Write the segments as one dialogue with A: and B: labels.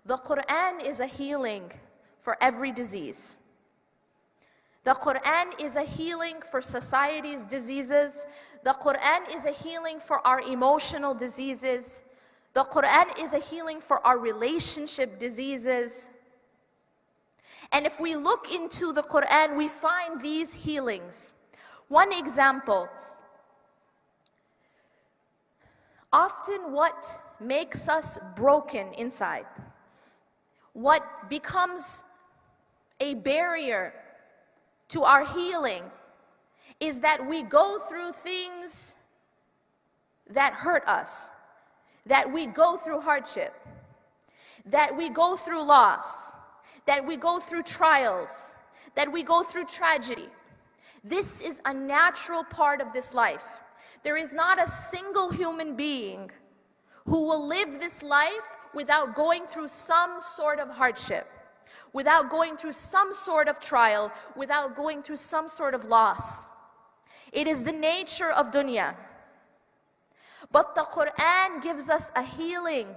A: The Qur'an is a healing for every disease. The Qur'an is a healing for society's diseases. The Qur'an is a healing for our emotional diseases. The Qur'an is a healing for our relationship diseases. And if we look into the Qur'an, we find these healings. One example, often what makes us broken inside, what becomes a barrier to our healing, is that we go through things that hurt us, that we go through hardship, that we go through loss, that we go through trials, that we go through tragedy. This is a natural part of this life. There is not a single human being who will live this life without going through some sort of hardship, without going through some sort of trial, without going through some sort of loss. It is the nature of dunya. But the Qur'an gives us a healing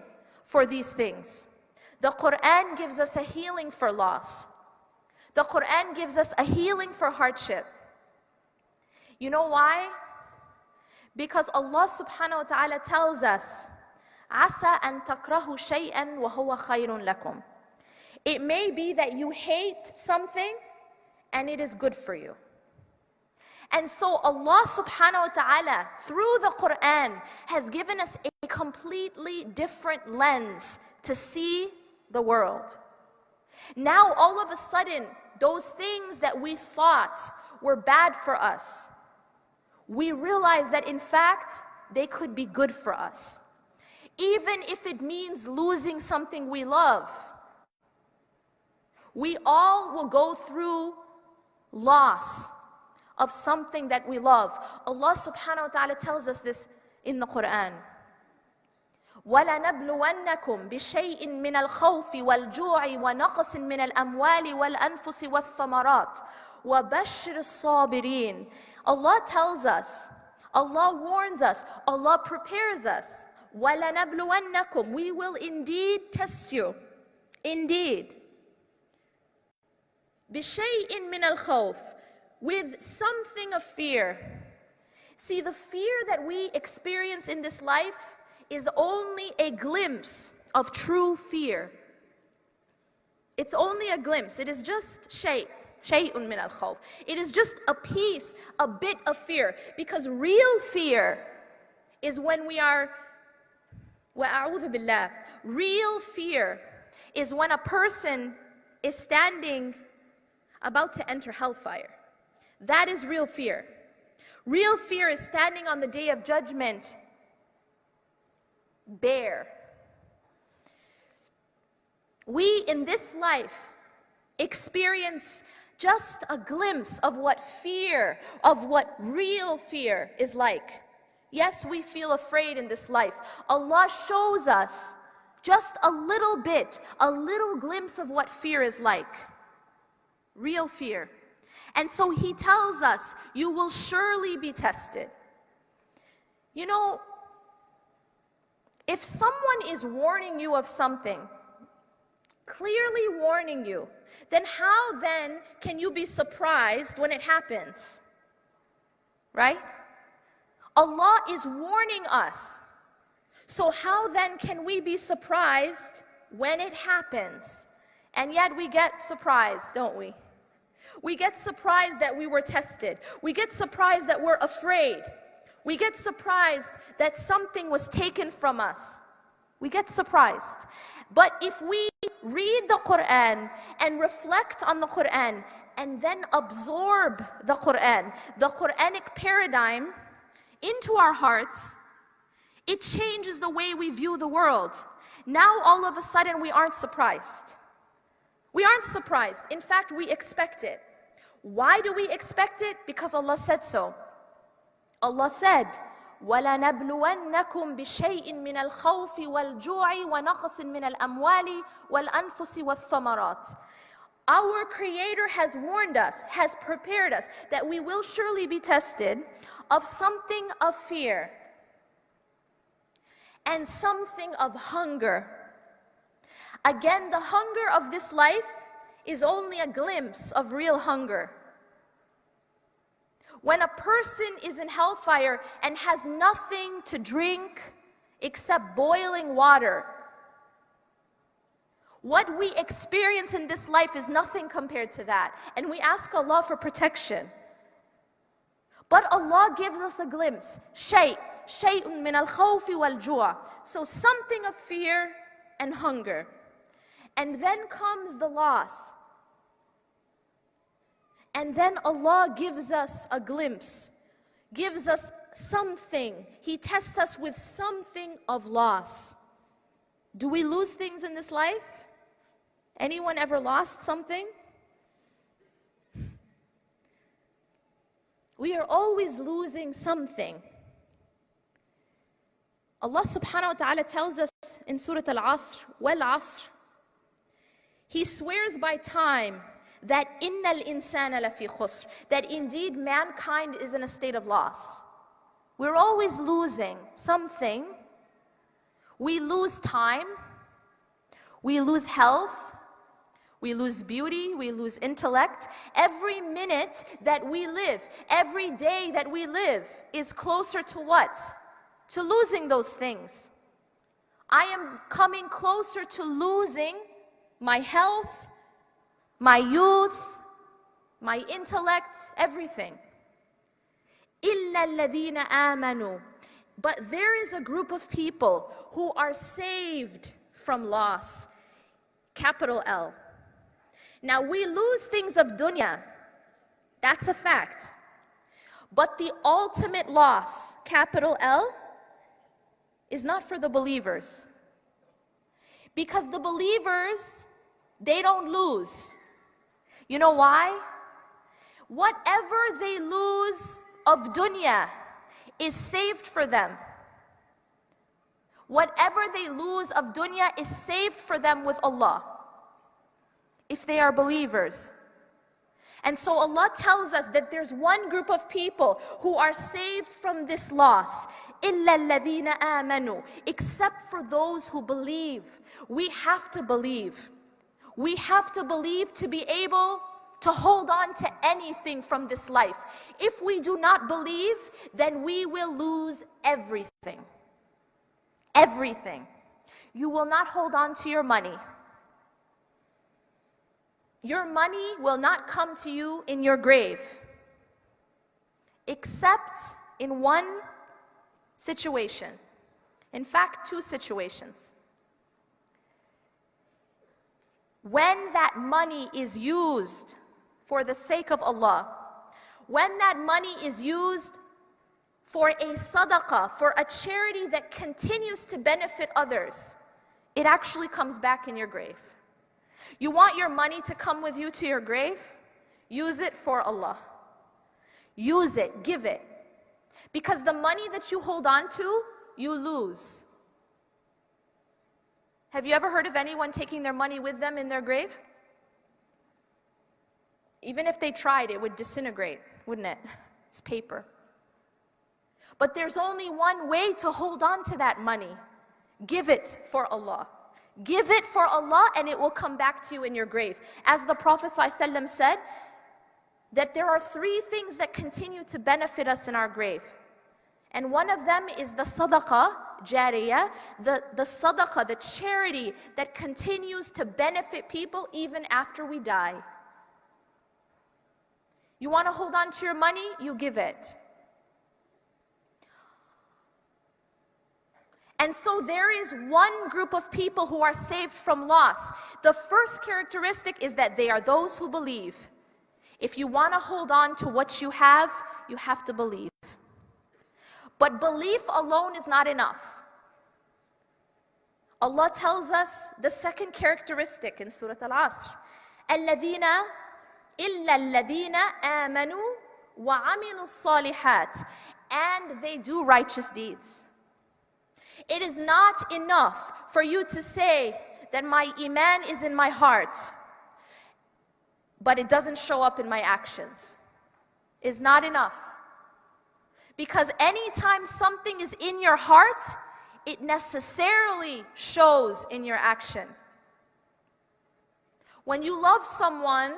A: for these things. The Qur'an gives us a healing for loss. The Qur'an gives us a healing for hardship. You know why? Because Allah subhanahu wa ta'ala tells us, عَسَىٰ أَن تَكْرَهُ شَيْئًا وَهُوَ خَيْرٌ لَكُمْ. It may be that you hate something and it is good for you. And so Allah subhanahu wa ta'ala, through the Qur'an, has given us a completely different lens to see the world. Now all of a sudden, those things that we thought were bad for us, we realize that in fact, they could be good for us. Even if it means losing something we love. We all will go through loss of something that we love. Allah subhanahu wa ta'ala tells us this in the Qur'an. وَلَنَبْلُوَنَّكُمْ بِشَيْءٍ مِّنَ الْخَوْفِ وَالْجُوعِ وَنَقْصٍ مِّنَ الْأَمْوَالِ وَالْأَنفُسِ وَالثَّمَرَاتِ وَبَشِّرِ الصَّابِرِينَ. Allah tells us, Allah warns us, Allah prepares us. وَلَنَبْلُوَنَّكُمْ. We will indeed test you. Indeed. بِشَيْءٍ مِّنَ الْخَوْفِ. With something of fear. See, the fear that we experience in this life is only a glimpse of true fear. It's only a glimpse. It is just shay'un min al-khawf. It is just a piece, a bit of fear. Because real fear is when we are, wa'a'udhu billah, real fear is when a person is standing about to enter hellfire. That is real fear. Real fear is standing on the day of judgment bare. We in this life experience just a glimpse of what fear, of what real fear is like. Yes, we feel afraid in this life. Allah shows us just a little bit, a little glimpse of what fear is like. Real fear. And so He tells us, you will surely be tested. You know, if someone is warning you of something, clearly warning you, then how then can you be surprised when it happens? Right? Allah is warning us. So how then can we be surprised when it happens? And yet we get surprised, don't we? We get surprised that we were tested. We get surprised that we're afraid. We get surprised that something was taken from us. We get surprised. But if we read the Qur'an and reflect on the Qur'an and then absorb the Qur'an, the Qur'anic paradigm into our hearts, it changes the way we view the world. Now all of a sudden we aren't surprised. We aren't surprised. In fact, we expect it. Why do we expect it? Because Allah said so. Allah said, وَلَنَبْلُوَنَّكُمْ بِشَيْءٍ مِّنَ الْخَوْفِ وَالْجُوعِ وَنَقْصٍ مِّنَ الْأَمْوَالِ وَالْأَنفُسِ وَالثَّمَرَاتِ. Our Creator has warned us, has prepared us, that we will surely be tested of something of fear and something of hunger. Again, the hunger of this life is only a glimpse of real hunger. When a person is in hellfire and has nothing to drink except boiling water, what we experience in this life is nothing compared to that. And we ask Allah for protection. But Allah gives us a glimpse. Shay'un min al-khawfi wal-ju'a. So something of fear and hunger. And then comes the loss. And then Allah gives us a glimpse, gives us something. He tests us with something of loss. Do we lose things in this life? Anyone ever lost something? We are always losing something. Allah subhanahu wa ta'ala tells us in Surah Al-Asr, Wal-Asr, He swears by time that innal insana lafi khusr, that indeed mankind is in a state of loss. We're always losing something. We lose time, we lose health, we lose beauty, we lose intellect. Every minute that we live, every day that we live is closer to what? To losing those things. I am coming closer to losing my health, my youth, my intellect, everything. إِلَّا الَّذِينَ آمَنُوا. But there is a group of people who are saved from loss. Capital L. Now we lose things of dunya. That's a fact. But the ultimate loss, capital L, is not for the believers. Because the believers, they don't lose. You know why? Whatever they lose of dunya is saved for them. Whatever they lose of dunya is saved for them with Allah, if they are believers. And so Allah tells us that there's one group of people who are saved from this loss. إِلَّا الَّذِينَ آمَنُوا. Except for those who believe. We have to believe. We have to believe to be able to hold on to anything from this life. If we do not believe, then we will lose everything. Everything. You will not hold on to your money. Your money will not come to you in your grave, except in one situation. In fact, two situations. When that money is used for the sake of Allah, when that money is used for a sadaqah, for a charity that continues to benefit others, it actually comes back in your grave. You want your money to come with you to your grave? Use it for Allah. Use it, give it. Because the money that you hold on to, you lose. Have you ever heard of anyone taking their money with them in their grave? Even if they tried, it would disintegrate, wouldn't it? It's paper. But there's only one way to hold on to that money. Give it for Allah. Give it for Allah and it will come back to you in your grave. As the Prophet ﷺ said, that there are three things that continue to benefit us in our grave. And one of them is the sadaqah, jariyah, the sadaqah, the charity that continues to benefit people even after we die. You want to hold on to your money? You give it. And so there is one group of people who are saved from loss. The first characteristic is that they are those who believe. If you want to hold on to what you have to believe. But belief alone is not enough. Allah tells us the second characteristic in Surah Al-Asr. الَّذِينَ إِلَّا الَّذِينَ آمَنُوا وَعَمِلُوا الصَّالِحَاتِ. And they do righteous deeds. It is not enough for you to say that my iman is in my heart, but it doesn't show up in my actions. It's not enough. Because anytime something is in your heart, it necessarily shows in your action. When you love someone,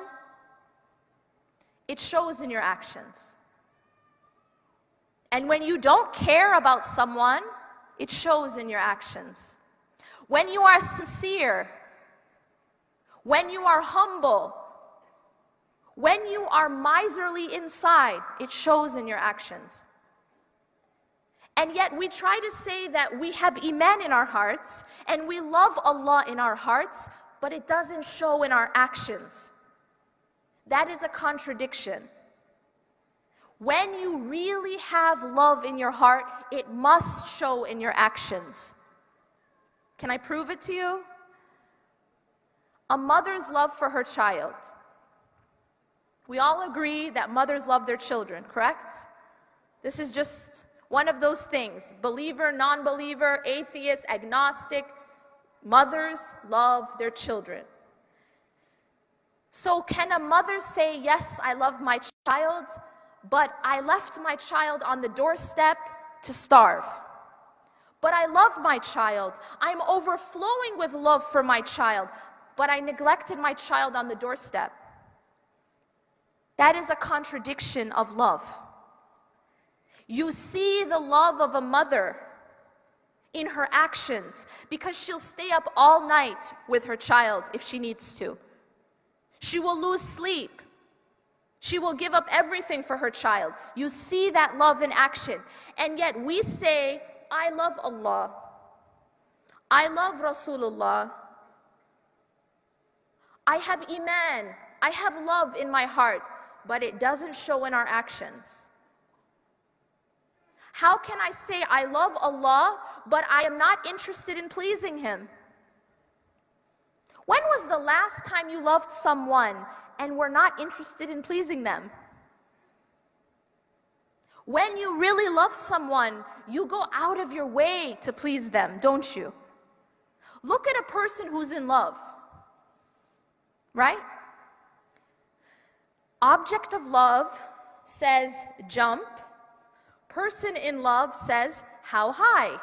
A: it shows in your actions. And when you don't care about someone, it shows in your actions. When you are sincere, when you are humble, when you are miserly inside, it shows in your actions. And yet we try to say that we have Iman in our hearts and we love Allah in our hearts, but it doesn't show in our actions. That is a contradiction. When you really have love in your heart, it must show in your actions. Can I prove it to you? A mother's love for her child. We all agree that mothers love their children, correct? This is just one of those things. Believer, non-believer, atheist, agnostic, mothers love their children. So can a mother say, yes, I love my child, but I left my child on the doorstep to starve? But I love my child. I'm overflowing with love for my child, but I neglected my child on the doorstep. That is a contradiction of love. You see the love of a mother in her actions because she'll stay up all night with her child if she needs to. She will lose sleep. She will give up everything for her child. You see that love in action. And yet we say, I love Allah. I love Rasulullah. I have Iman. I have love in my heart, but it doesn't show in our actions. How can I say I love Allah, but I am not interested in pleasing Him? When was the last time you loved someone and were not interested in pleasing them? When you really love someone, you go out of your way to please them, don't you? Look at a person who's in love, right? Object of love says jump. Person in love says how high,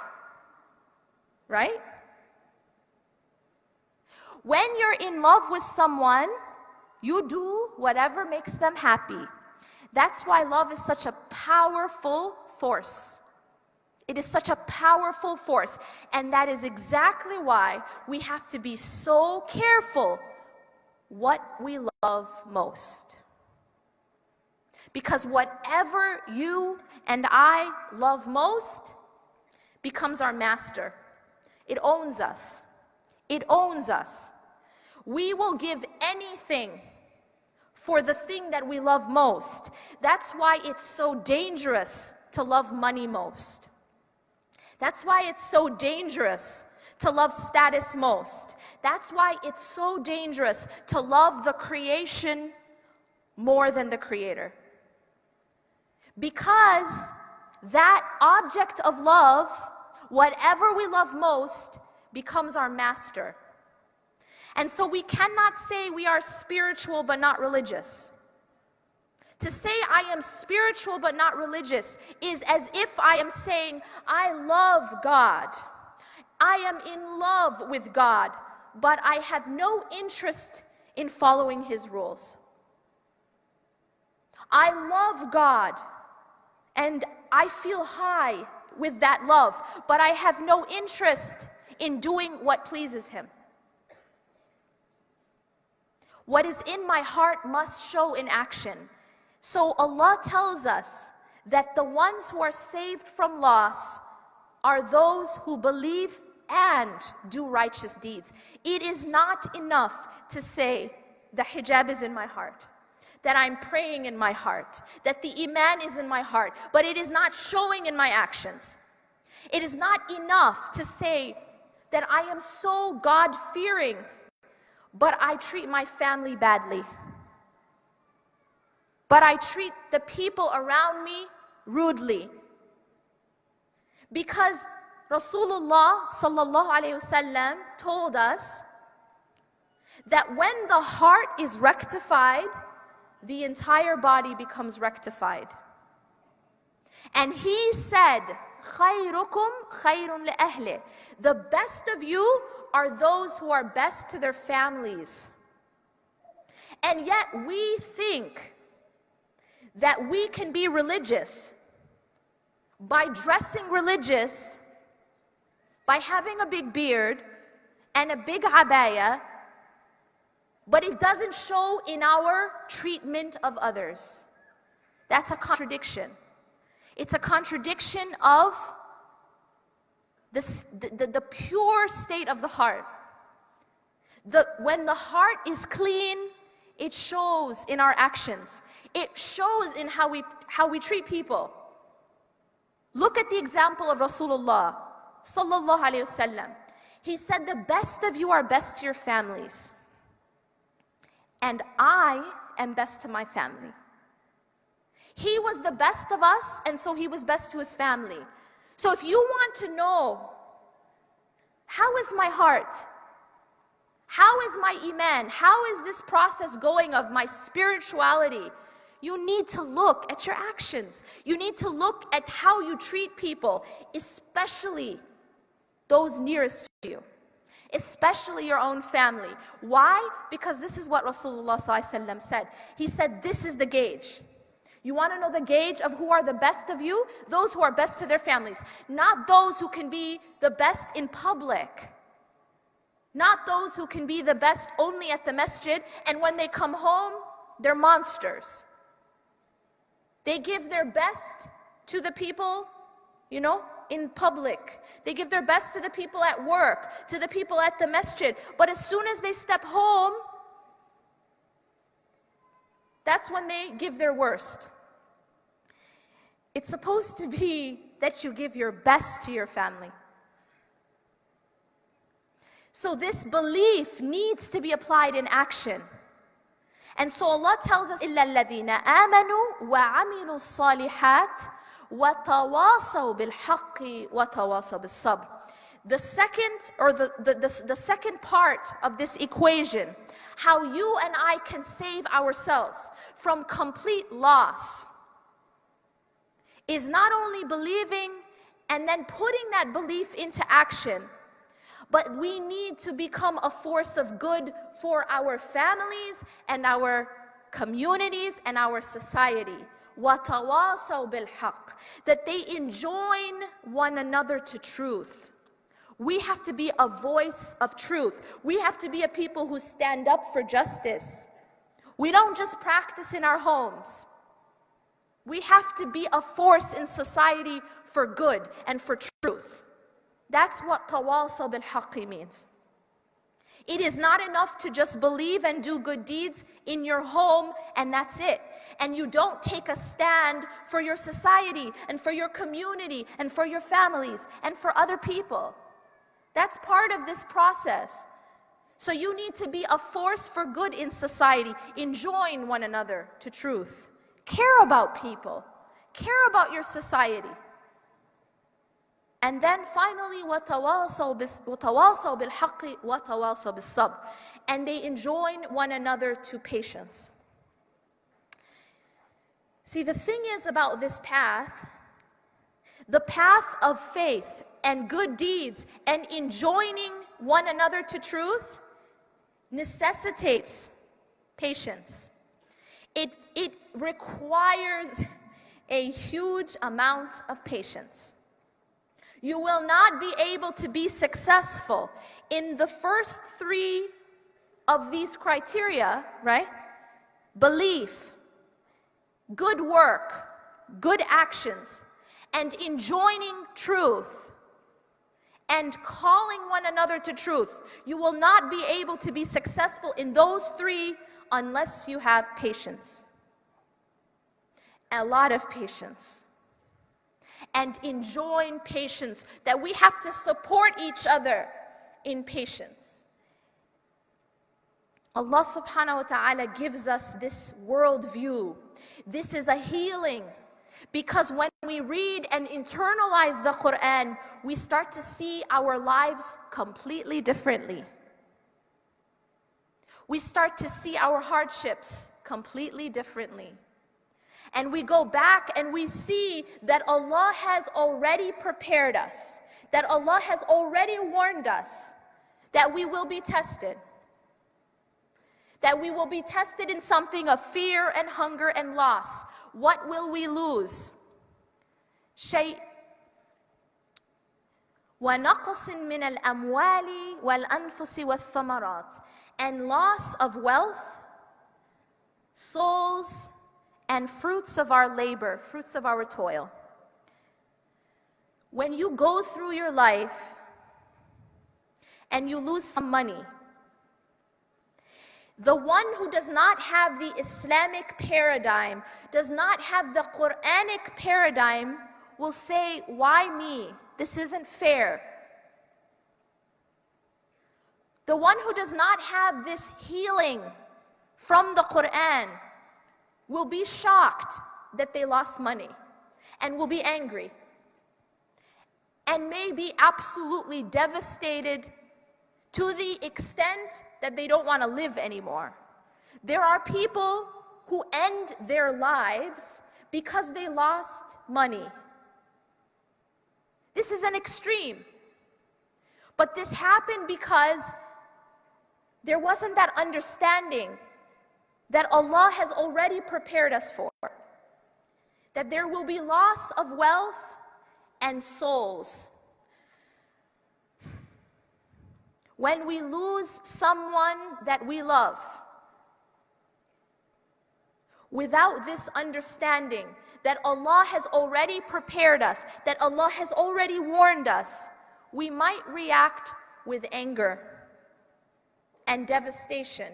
A: right? When you're in love with someone, you do whatever makes them happy. That's why love is such a powerful force. It is such a powerful force. And that is exactly why we have to be so careful what we love most. Because whatever you and I love most becomes our master. It owns us. It owns us. We will give anything for the thing that we love most. That's why it's so dangerous to love money most. That's why it's so dangerous to love status most. That's why it's so dangerous to love the creation more than the Creator. Because that object of love, whatever we love most, becomes our master. And so we cannot say we are spiritual but not religious. To say I am spiritual but not religious is as if I am saying I love God. I am in love with God, but I have no interest in following His rules. I love God and I feel high with that love, but I have no interest in doing what pleases Him. What is in my heart must show in action. So Allah tells us that the ones who are saved from loss are those who believe and do righteous deeds. It is not enough to say the hijab is in my heart, that I'm praying in my heart, that the Iman is in my heart, but it is not showing in my actions. It is not enough to say that I am so God-fearing, but I treat my family badly. But I treat the people around me rudely. Because Rasulullah sallallahu alaihi wasallam told us that when the heart is rectified, the entire body becomes rectified. And He said, خَيْرُكُمْ خَيْرٌ لِأَهْلِهِ. The best of you are those who are best to their families. And yet we think that we can be religious by dressing religious, by having a big beard and a big abaya, but it doesn't show in our treatment of others. That's a contradiction. It's a contradiction of the pure state of the heart. When the heart is clean, it shows in our actions. It shows in how we treat people. Look at the example of Rasulullah sallallahu alaihi wasallam. He said, the best of you are best to your families, and I am best to my family. He was the best of us, and so he was best to his family. So if you want to know, how is my heart? How is my iman? How is this process going of my spirituality? You need to look at your actions. You need to look at how you treat people, especially those nearest to you, especially your own family. Why? Because this is what Rasulullah ﷺ said. He said, this is the gauge. You want to know the gauge of who are the best of you? Those who are best to their families. Not those who can be the best in public. Not those who can be the best only at the masjid, and when they come home, they're monsters. They give their best to the people, in public. They give their best to the people at work, to the people at the masjid. But as soon as they step home, that's when they give their worst. It's supposed to be that you give your best to your family. So this belief needs to be applied in action. And so Allah tells us, إِلَّا الَّذِينَ آمَنُوا وَعَمِلُوا الصَّالِحَاتِ وَتَوَاصَوْا بِالْحَقِّ وَتَوَاصَوْا بِالصَّبْرِ. The second part of this equation, how you and I can save ourselves from complete loss, is not only believing and then putting that belief into action, but we need to become a force of good for our families and our communities and our society. وَتَوَاصَوْا بِالْحَقِّ. That they enjoin one another to truth. We have to be a voice of truth. We have to be a people who stand up for justice. We don't just practice in our homes. We have to be a force in society for good and for truth. That's what tawasaw bil haqqi means. It is not enough to just believe and do good deeds in your home and that's it. And you don't take a stand for your society and for your community and for your families and for other people. That's part of this process. So you need to be a force for good in society. Enjoin one another to truth. Care about people. Care about your society. And then finally, وَتَوَاصَوْا بِالْحَقِّ وَتَوَاصَوْا بِالصَّبْرِ. And they enjoin one another to patience. See, the thing is about this path, the path of faith and good deeds and enjoining one another to truth necessitates patience. It requires a huge amount of patience. You will not be able to be successful in the first three of these criteria, right? Belief, good work, good actions, and enjoining truth, and calling one another to truth. You will not be able to be successful in those three unless you have patience. A lot of patience. And enjoin patience, that we have to support each other in patience. Allah subhanahu wa ta'ala gives us this worldview. This is a healing, because when we read and internalize the Qur'an, we start to see our lives completely differently. We start to see our hardships completely differently. And we go back and we see that Allah has already prepared us, that Allah has already warned us that we will be tested, that we will be tested in something of fear and hunger and loss. What will we lose? شيء وَنَقْصٍ مِّنَ الْأَمْوَالِ وَالْأَنفُسِ وَالثَّمَرَاتِ, and loss of wealth, souls, and fruits of our labor, fruits of our toil. When you go through your life and you lose some money, the one who does not have the Islamic paradigm, does not have the Qur'anic paradigm, will say, why me? This isn't fair. The one who does not have this healing from the Qur'an will be shocked that they lost money and will be angry and may be absolutely devastated to the extent that they don't want to live anymore. There are people who end their lives because they lost money. This is an extreme. But this happened because there wasn't that understanding that Allah has already prepared us for. That there will be loss of wealth and souls. When we lose someone that we love, without this understanding that Allah has already prepared us, that Allah has already warned us, we might react with anger and devastation.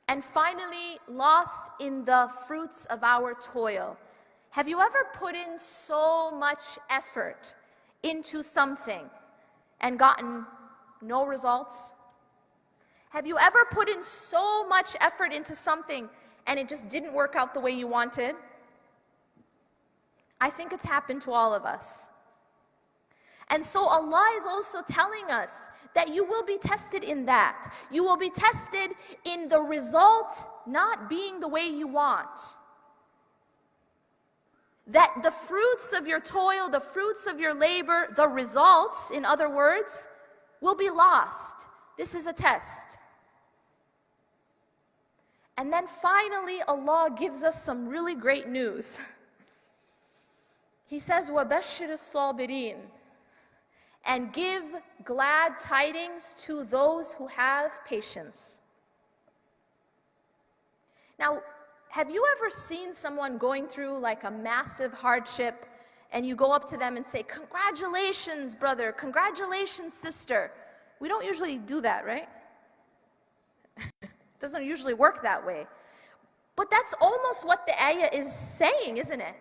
A: And finally, loss in the fruits of our toil. Have you ever put in so much effort into something and gotten no results? Have you ever put in so much effort into something and it just didn't work out the way you wanted? I think it's happened to all of us. And so Allah is also telling us that you will be tested in that. You will be tested in the result not being the way you want. That the fruits of your toil, the fruits of your labor, the results, in other words, will be lost. This is a test. And then finally, Allah gives us some really great news. He says, وَبَشِّرِ الصَّابِرِينَ, and give glad tidings to those who have patience. Now, have you ever seen someone going through like a massive hardship and you go up to them and say, congratulations, brother, congratulations, sister? We don't usually do that, right? Doesn't usually work that way. But that's almost what the ayah is saying, isn't it?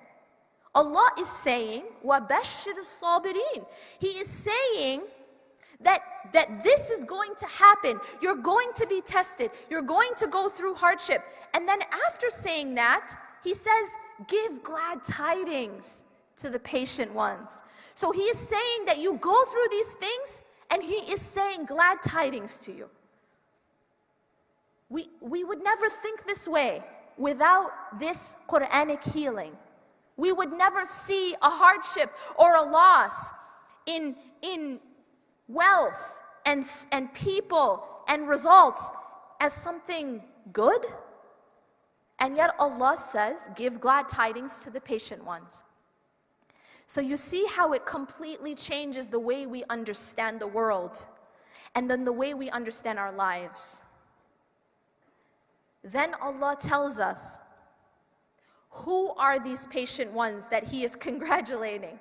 A: Allah is saying, وَبَشِّرِ الصَّابِرِينَ. He is saying that this is going to happen. You're going to be tested. You're going to go through hardship. And then after saying that, He says, give glad tidings to the patient ones. So He is saying that you go through these things, and He is saying glad tidings to you. We would never think this way without this Qur'anic healing. We would never see a hardship or a loss in wealth and people and results as something good. And yet Allah says, give glad tidings to the patient ones. So you see how it completely changes the way we understand the world and then the way we understand our lives. Then Allah tells us, who are these patient ones that He is congratulating?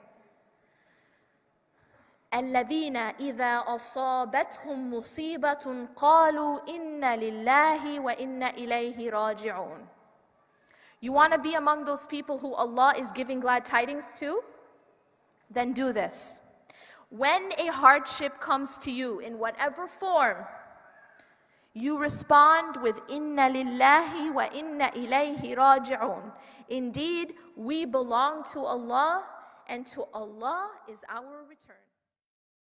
A: الَّذِينَ إِذَا أَصَابَتْهُمْ مُصِيبَةٌ قَالُوا إِنَّ لِلَّهِ وَإِنَّ إِلَيْهِ رَاجِعُونَ. You want to be among those people who Allah is giving glad tidings to? Then do this. When a hardship comes to you in whatever form, you respond with Inna lillahi wa inna ilayhi raji'un. Indeed, we belong to Allah, and to Allah is our return.